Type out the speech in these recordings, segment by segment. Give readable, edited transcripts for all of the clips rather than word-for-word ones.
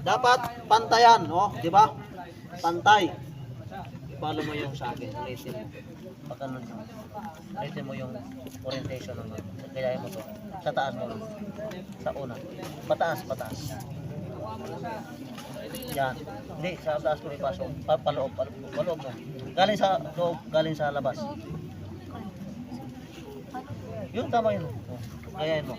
dapat pantayan, no? Di ba? Pantay. I-follow mo yung sa akin. Ulitin mo. Pag ano, ulitin mo yung orientation ng gayahin mo to. Sa taas mo lang. Sa una. Pataas, pataas. Yan. Hindi, sa taas ko ipasok. Paloob mo. Galing sa loob, galing sa labas. Yun, tama yun. Oh, gayahin mo.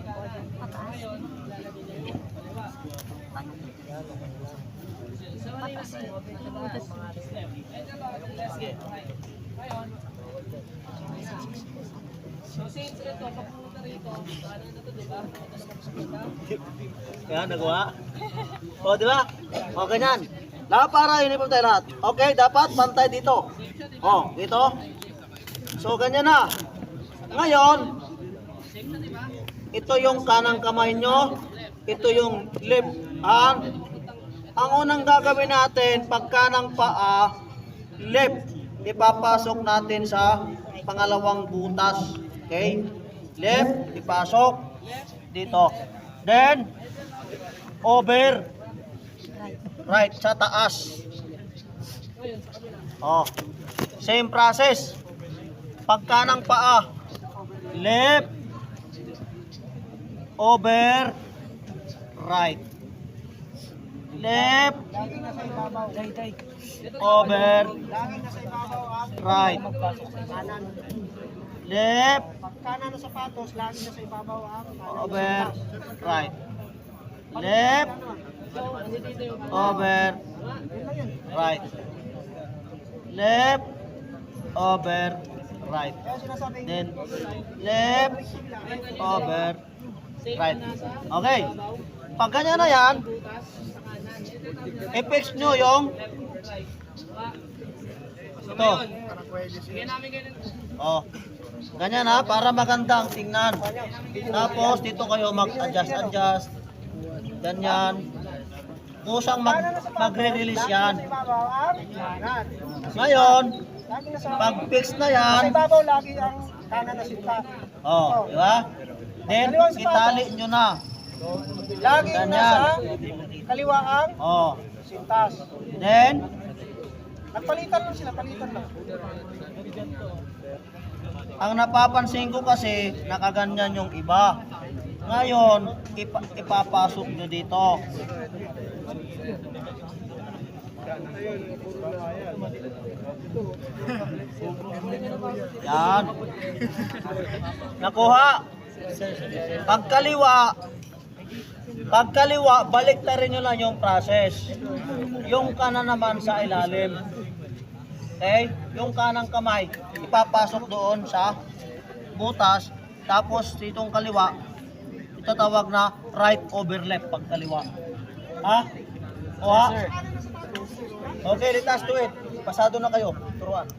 Sige. Yan, nagawa. O, di ba? O, ganyan. Lahat para uniform tayo lahat. Okay, dapat pantay dito. O, dito. So, ganyan na. Ngayon, ito yung kanang kamay nyo. Ito yung left hand. Ang unang gagawin natin, pag kanang paa, left. Ipapasok natin sa pangalawang butas. Okay? Left, ipasok dito. Then, over, right, sa taas. Oh, same process. Pag kanang paa, left, over, right. Left, over, right. Left, Kanan na sapatos, lagi na sa ibabaw ang over, right. Left, over, right. Left, over, right. Then, left, over, right. Okay. Pag ganyan na yan, i-fix nyo yung ito. Oh. Ganyan ha, para magandang tingnan. Tapos dito kayo mag-adjust. Ganyan. Kusang magre-release yan. Ngayon, pag fix na yan, sa ibabaw lagi ang kanan na sinta. oh, di ba? Then, itali nyo na. Lagi Ganyan. nasa kaliwa ang Oh. sintas. Then, Nagpalitan lang sila, palitan lang. ang napapansin ko kasi, nakaganyan yung iba. Ngayon, ipapasok nyo dito. Yan. Nakuha. Pagkaliwa, balik na rin nyo lang yung process. Yung kanan naman sa ilalim. Okay? Yung kanang kamay, ipapasok doon sa butas. Tapos, itong kaliwa, itatawag na right over left pagkaliwa. Ha? O ha? Okay, let's do it. Pasado na kayo. Turuan.